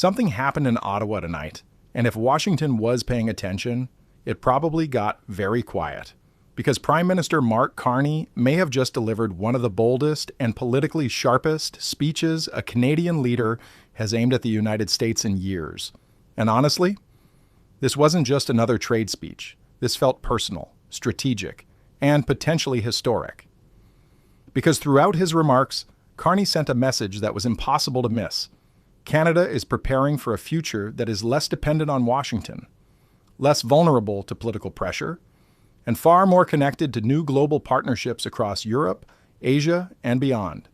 Something happened in Ottawa tonight, and if Washington was paying attention, it probably got very quiet. Because Prime Minister Mark Carney may have just delivered one of the boldest and politically sharpest speeches a Canadian leader has aimed at the United States in years. And honestly, this wasn't just another trade speech. This felt personal, strategic, and potentially historic. Because throughout his remarks, Carney sent a message that was impossible to miss. Canada is preparing for a future that is less dependent on Washington, less vulnerable to political pressure, and far more connected to new global partnerships across Europe, Asia, and beyond.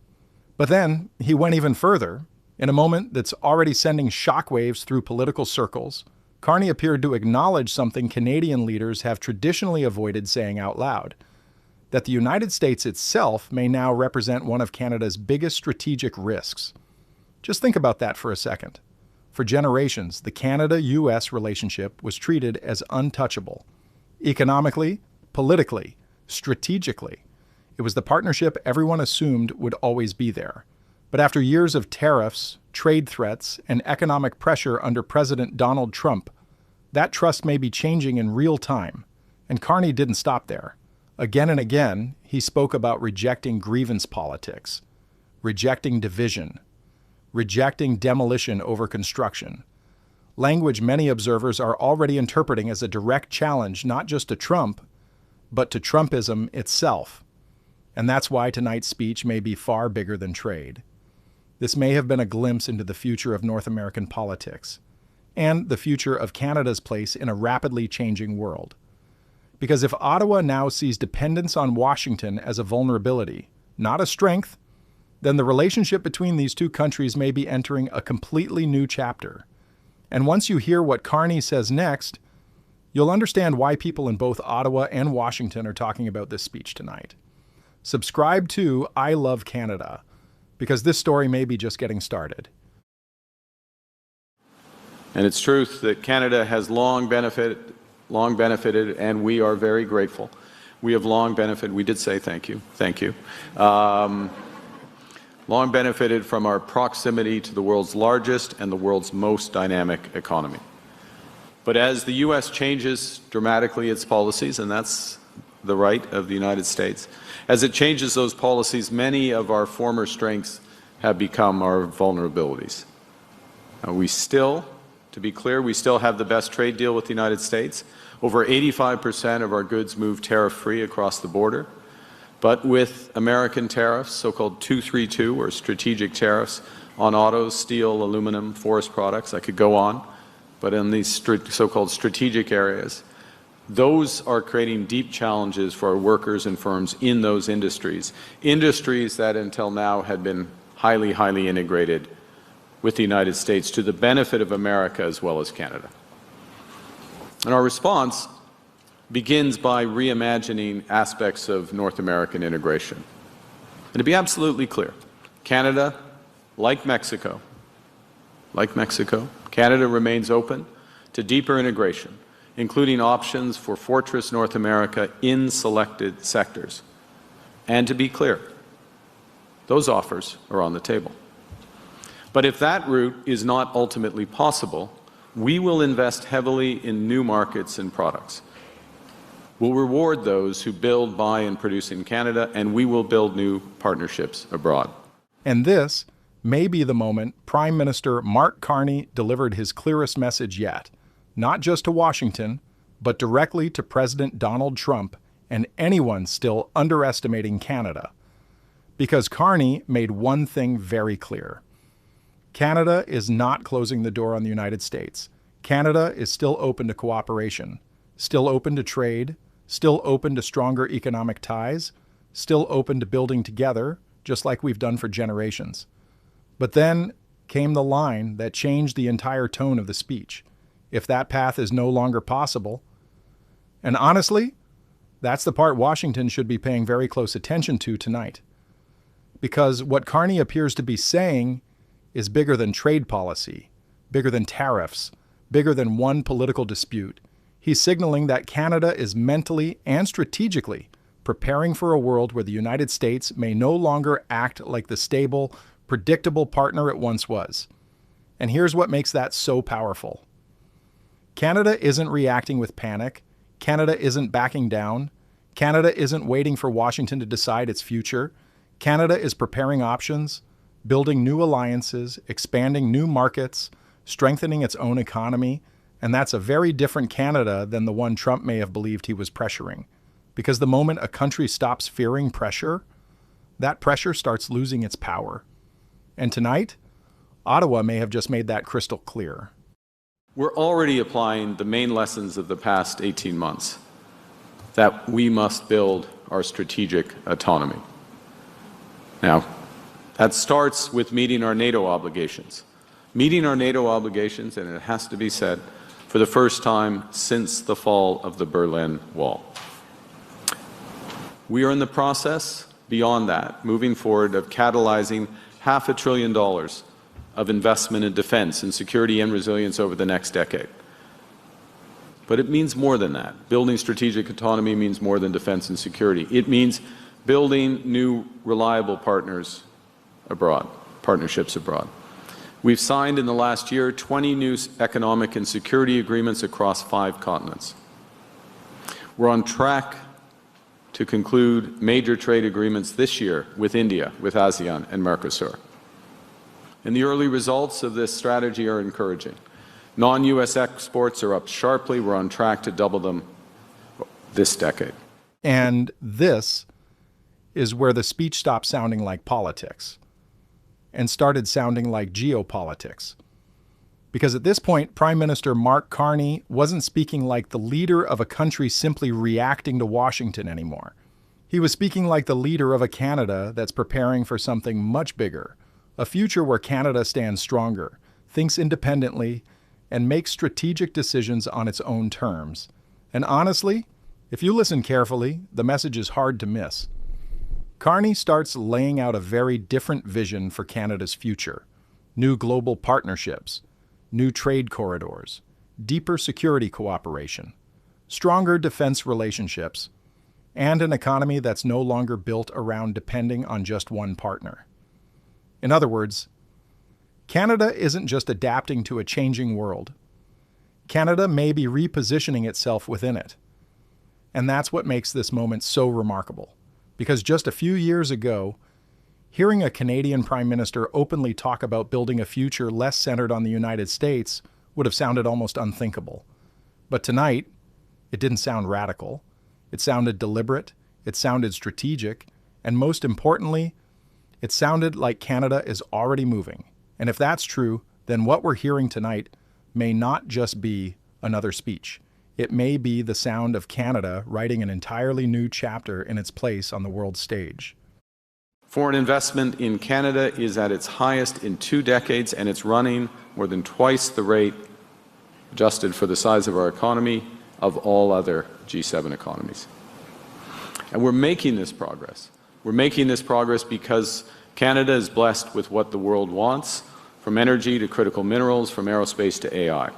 But then, he went even further. In a moment that's already sending shockwaves through political circles, Carney appeared to acknowledge something Canadian leaders have traditionally avoided saying out loud, that the United States itself may now represent one of Canada's biggest strategic risks. Just think about that for a second. For generations, the Canada-US relationship was treated as untouchable. Economically, politically, strategically. It was the partnership everyone assumed would always be there. But after years of tariffs, trade threats, and economic pressure under President Donald Trump, that trust may be changing in real time. And Carney didn't stop there. Again and again, he spoke about rejecting grievance politics, rejecting division, rejecting demolition over construction. Language many observers are already interpreting as a direct challenge not just to Trump, but to Trumpism itself. And that's why tonight's speech may be far bigger than trade. This may have been a glimpse into the future of North American politics, and the future of Canada's place in a rapidly changing world. Because if Ottawa now sees dependence on Washington as a vulnerability, not a strength, then the relationship between these two countries may be entering a completely new chapter. And once you hear what Carney says next, you'll understand why people in both Ottawa and Washington are talking about this speech tonight. Subscribe to I Love Canada, because this story may be just getting started. And it's truth that Canada has long benefited, and we are very grateful. We have long benefited. We did say thank you. Thank you. Long benefited from our proximity to the world's largest and the world's most dynamic economy. But as the U.S. changes dramatically its policies, and that's the right of the United States, as it changes those policies, many of our former strengths have become our vulnerabilities. To be clear, we still have the best trade deal with the United States. Over 85% of our goods move tariff-free across the border. But with American tariffs, so-called 232 or strategic tariffs on autos, steel, aluminum, forest products, I could go on, but in these so-called strategic areas, those are creating deep challenges for our workers and firms in those industries that until now had been highly, highly integrated with the United States to the benefit of America as well as Canada. And our response begins by reimagining aspects of North American integration. And to be absolutely clear, Canada, like Mexico, Canada remains open to deeper integration, including options for Fortress North America in selected sectors. And to be clear, those offers are on the table. But if that route is not ultimately possible, we will invest heavily in new markets and products. We'll reward those who build, buy, and produce in Canada, and we will build new partnerships abroad. And this may be the moment Prime Minister Mark Carney delivered his clearest message yet, not just to Washington, but directly to President Donald Trump and anyone still underestimating Canada. Because Carney made one thing very clear. Canada is not closing the door on the United States. Canada is still open to cooperation, still open to trade, still open to stronger economic ties, still open to building together, just like we've done for generations. But then came the line that changed the entire tone of the speech. If that path is no longer possible, and honestly, that's the part Washington should be paying very close attention to tonight. Because what Carney appears to be saying is bigger than trade policy, bigger than tariffs, bigger than one political dispute. He's signaling that Canada is mentally and strategically preparing for a world where the United States may no longer act like the stable, predictable partner it once was. And here's what makes that so powerful. Canada isn't reacting with panic. Canada isn't backing down. Canada isn't waiting for Washington to decide its future. Canada is preparing options, building new alliances, expanding new markets, strengthening its own economy, and that's a very different Canada than the one Trump may have believed he was pressuring. Because the moment a country stops fearing pressure, that pressure starts losing its power. And tonight, Ottawa may have just made that crystal clear. We're already applying the main lessons of the past 18 months, that we must build our strategic autonomy. Now, that starts with meeting our NATO obligations. Meeting our NATO obligations, and it has to be said, for the first time since the fall of the Berlin Wall. We are in the process, beyond that, moving forward, of catalyzing $500 billion of investment in defense and security and resilience over the next decade. But it means more than that. Building strategic autonomy means more than defense and security. It means building new, reliable partnerships abroad. We've signed in the last year 20 new economic and security agreements across 5 continents. We're on track to conclude major trade agreements this year with India, with ASEAN and Mercosur. And the early results of this strategy are encouraging. Non-U.S. exports are up sharply. We're on track to double them this decade. And this is where the speech stopped sounding like politics and started sounding like geopolitics. Because at this point, Prime Minister Mark Carney wasn't speaking like the leader of a country simply reacting to Washington anymore. He was speaking like the leader of a Canada that's preparing for something much bigger, a future where Canada stands stronger, thinks independently, and makes strategic decisions on its own terms. And honestly, if you listen carefully, the message is hard to miss. Carney starts laying out a very different vision for Canada's future. New global partnerships, new trade corridors, deeper security cooperation, stronger defense relationships, and an economy that's no longer built around depending on just one partner. In other words, Canada isn't just adapting to a changing world. Canada may be repositioning itself within it. And that's what makes this moment so remarkable. Because just a few years ago, hearing a Canadian Prime Minister openly talk about building a future less centered on the United States would have sounded almost unthinkable. But tonight, it didn't sound radical. It sounded deliberate, it sounded strategic, and most importantly, it sounded like Canada is already moving. And if that's true, then what we're hearing tonight may not just be another speech. It may be the sound of Canada writing an entirely new chapter in its place on the world stage. Foreign investment in Canada is at its highest in 2 decades, and it's running more than twice the rate, adjusted for the size of our economy, of all other G7 economies. And we're making this progress. We're making this progress because Canada is blessed with what the world wants, from energy to critical minerals, from aerospace to AI.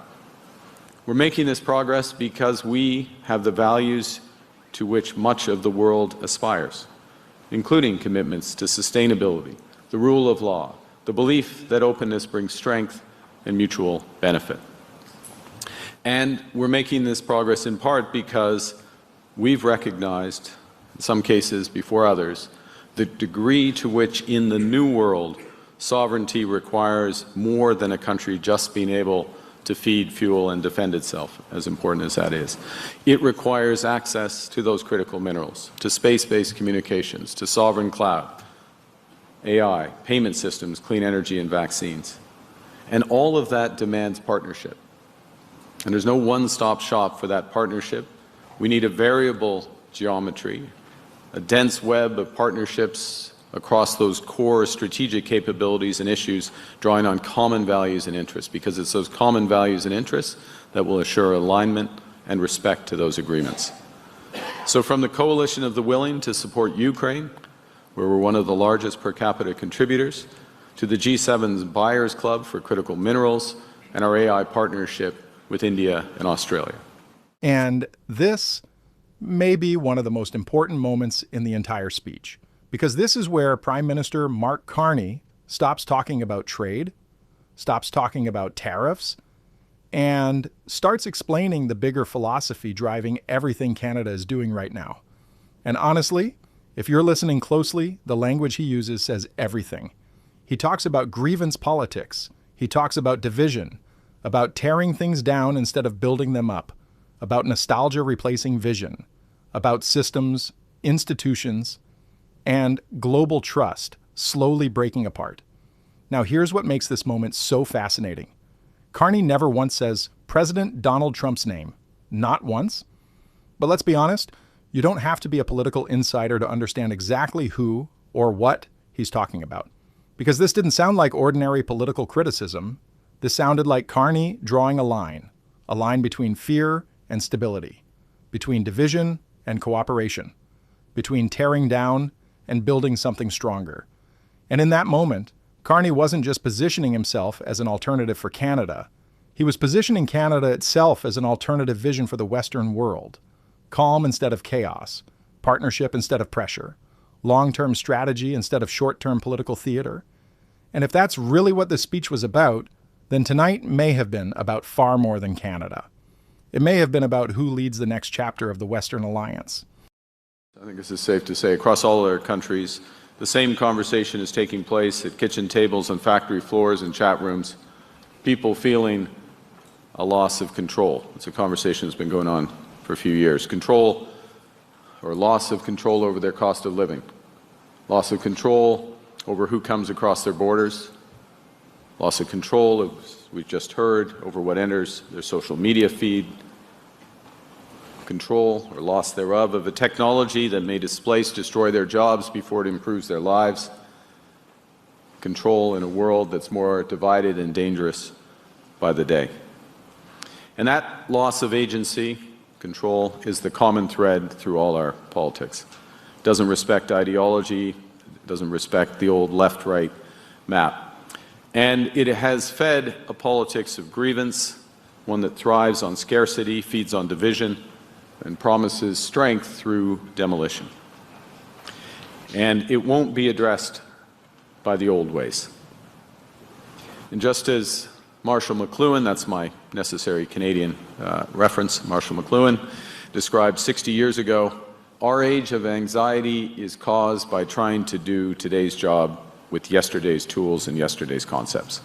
We're making this progress because we have the values to which much of the world aspires, including commitments to sustainability, the rule of law, the belief that openness brings strength and mutual benefit. And we're making this progress in part because we've recognized, in some cases before others, the degree to which in the new world sovereignty requires more than a country just being able to feed, fuel, and defend itself, as important as that is. It requires access to those critical minerals, to space-based communications, to sovereign cloud, AI, payment systems, clean energy, and vaccines. And all of that demands partnership. And there's no one-stop shop for that partnership. We need a variable geometry, a dense web of partnerships across those core strategic capabilities and issues, drawing on common values and interests, because it's those common values and interests that will assure alignment and respect to those agreements. So from the coalition of the willing to support Ukraine, where we're one of the largest per capita contributors, to the G7's Buyers Club for critical minerals, and our AI partnership with India and Australia. And this may be one of the most important moments in the entire speech, because this is where Prime Minister Mark Carney stops talking about trade, stops talking about tariffs, and starts explaining the bigger philosophy driving everything Canada is doing right now. And honestly, if you're listening closely, the language he uses says everything. He talks about grievance politics. He talks about division, about tearing things down instead of building them up, about nostalgia replacing vision, about systems, institutions, and global trust slowly breaking apart. Now, here's what makes this moment so fascinating. Carney never once says President Donald Trump's name. Not once. But let's be honest, you don't have to be a political insider to understand exactly who or what he's talking about. Because this didn't sound like ordinary political criticism. This sounded like Carney drawing a line between fear and stability, between division and cooperation, between tearing down and building something stronger. And in that moment, Carney wasn't just positioning himself as an alternative for Canada. He was positioning Canada itself as an alternative vision for the Western world. Calm instead of chaos, partnership instead of pressure, long-term strategy instead of short-term political theater. And if that's really what this speech was about, then tonight may have been about far more than Canada. It may have been about who leads the next chapter of the Western Alliance. I think this is safe to say across all our countries, the same conversation is taking place at kitchen tables, on factory floors, and chat rooms. People feeling a loss of control. It's a conversation that's been going on for a few years. Control or loss of control over their cost of living. Loss of control over who comes across their borders. Loss of control, as we've just heard, over what enters their social media feed. Control or loss thereof of a technology that may displace, destroy their jobs before it improves their lives. Control in a world that's more divided and dangerous by the day. And that loss of agency, control, is the common thread through all our politics. It doesn't respect ideology, it doesn't respect the old left-right map. And it has fed a politics of grievance, one that thrives on scarcity, feeds on division, and promises strength through demolition. And it won't be addressed by the old ways. And just as Marshall McLuhan, that's my necessary Canadian reference, Marshall McLuhan, described 60 years ago, our age of anxiety is caused by trying to do today's job with yesterday's tools and yesterday's concepts.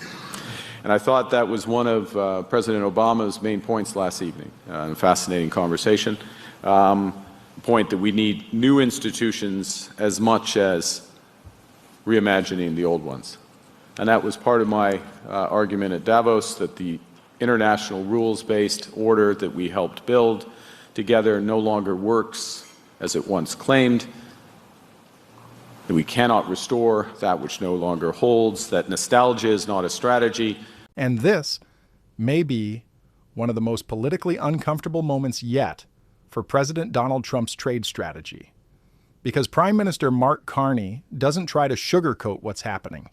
And I thought that was one of President Obama's main points last evening, a fascinating conversation, point that we need new institutions as much as reimagining the old ones. And that was part of my argument at Davos, that the international rules-based order that we helped build together no longer works as it once claimed, that we cannot restore that which no longer holds, that nostalgia is not a strategy. And this may be one of the most politically uncomfortable moments yet for President Donald Trump's trade strategy. Because Prime Minister Mark Carney doesn't try to sugarcoat what's happening.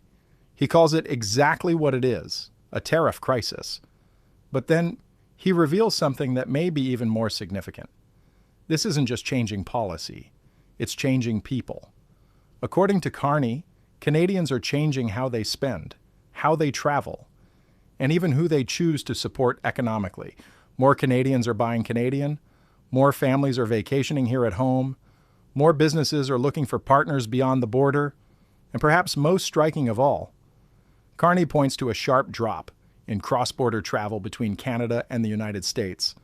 He calls it exactly what it is, a tariff crisis. But then he reveals something that may be even more significant. This isn't just changing policy, it's changing people. According to Carney, Canadians are changing how they spend, how they travel, and even who they choose to support economically. More Canadians are buying Canadian, more families are vacationing here at home, more businesses are looking for partners beyond the border, and perhaps most striking of all, Carney points to a sharp drop in cross-border travel between Canada and the United States,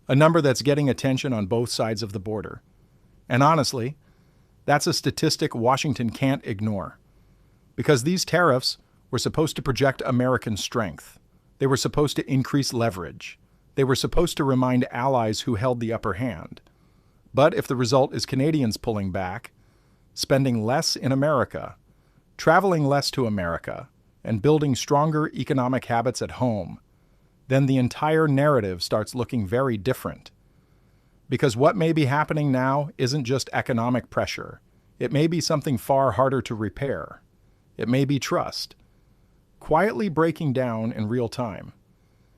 a number that's getting attention on both sides of the border. And honestly, that's a statistic Washington can't ignore. Because these tariffs were supposed to project American strength. They were supposed to increase leverage. They were supposed to remind allies who held the upper hand. But if the result is Canadians pulling back, spending less in America, traveling less to America, and building stronger economic habits at home, then the entire narrative starts looking very different. Because what may be happening now isn't just economic pressure. It may be something far harder to repair. It may be trust, quietly breaking down in real time.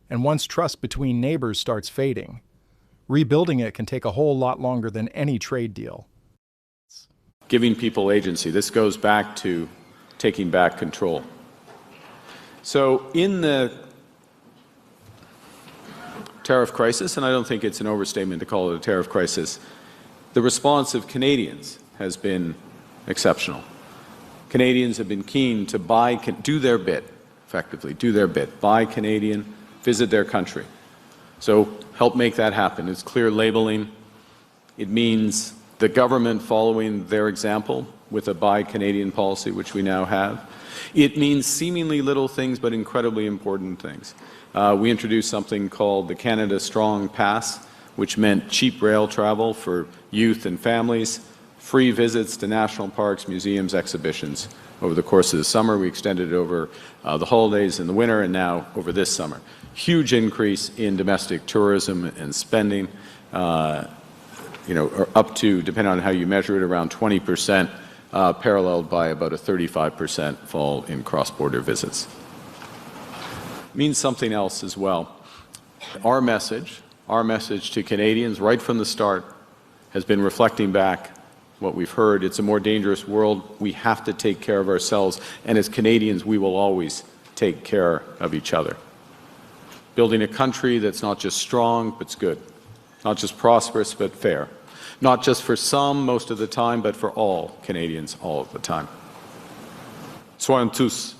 And once trust between neighbors starts fading, rebuilding it can take a whole lot longer than any trade deal. Giving people agency. This goes back to taking back control. So in the tariff crisis, and I don't think it's an overstatement to call it a tariff crisis, the response of Canadians has been exceptional. Canadians have been keen to do their bit, effectively, do their bit, buy Canadian, visit their country. So help make that happen. It's clear labeling. It means the government following their example with a buy Canadian policy, which we now have. It means seemingly little things, but incredibly important things. We introduced something called the Canada Strong Pass, which meant cheap rail travel for youth and families, free visits to national parks, museums, exhibitions. Over the course of the summer, we extended it over the holidays in the winter and now over this summer. Huge increase in domestic tourism and spending, up to, depending on how you measure it, around 20%, paralleled by about a 35% fall in cross-border visits. It means something else as well. Our message to Canadians right from the start has been reflecting back what we've heard. It's a more dangerous world. We have to take care of ourselves. And as Canadians, we will always take care of each other. Building a country that's not just strong, but good. Not just prosperous, but fair. Not just for some most of the time, but for all Canadians all of the time. Soyons tous.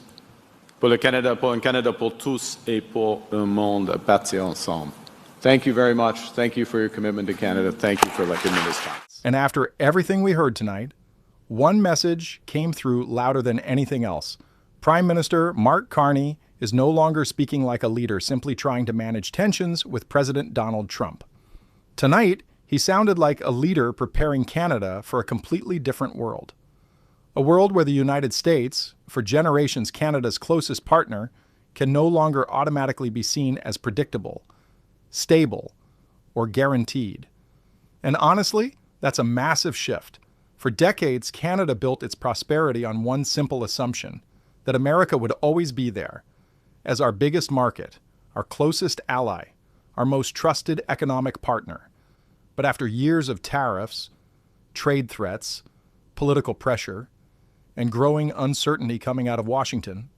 Pour un Canada pour tous et pour un monde bâti ensemble. Thank you very much. Thank you for your commitment to Canada. Thank you for electing me this time. And after everything we heard tonight, one message came through louder than anything else. Prime Minister Mark Carney is no longer speaking like a leader, simply trying to manage tensions with President Donald Trump. Tonight, he sounded like a leader preparing Canada for a completely different world. A world where the United States, for generations Canada's closest partner, can no longer automatically be seen as predictable, stable, or guaranteed. And honestly, that's a massive shift. For decades, Canada built its prosperity on one simple assumption, that America would always be there, as our biggest market, our closest ally, our most trusted economic partner. But after years of tariffs, trade threats, political pressure, and growing uncertainty coming out of Washington,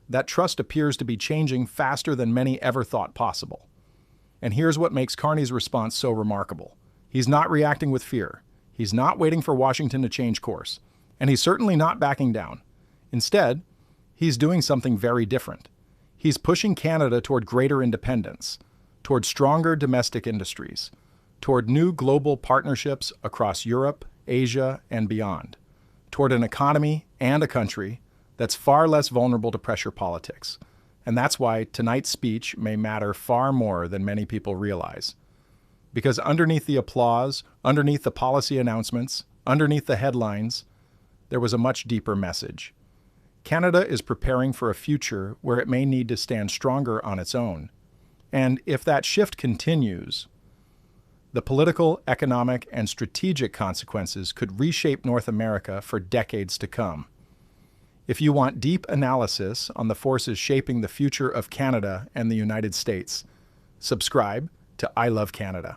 that trust appears to be changing faster than many ever thought possible. And here's what makes Carney's response so remarkable. He's not reacting with fear. He's not waiting for Washington to change course. And he's certainly not backing down. Instead, he's doing something very different. He's pushing Canada toward greater independence, toward stronger domestic industries, toward new global partnerships across Europe, Asia, and beyond, toward an economy and a country that's far less vulnerable to pressure politics. And that's why tonight's speech may matter far more than many people realize. Because underneath the applause, underneath the policy announcements, underneath the headlines, there was a much deeper message. Canada is preparing for a future where it may need to stand stronger on its own. And if that shift continues, the political, economic, and strategic consequences could reshape North America for decades to come. If you want deep analysis on the forces shaping the future of Canada and the United States, subscribe to I Love Canada.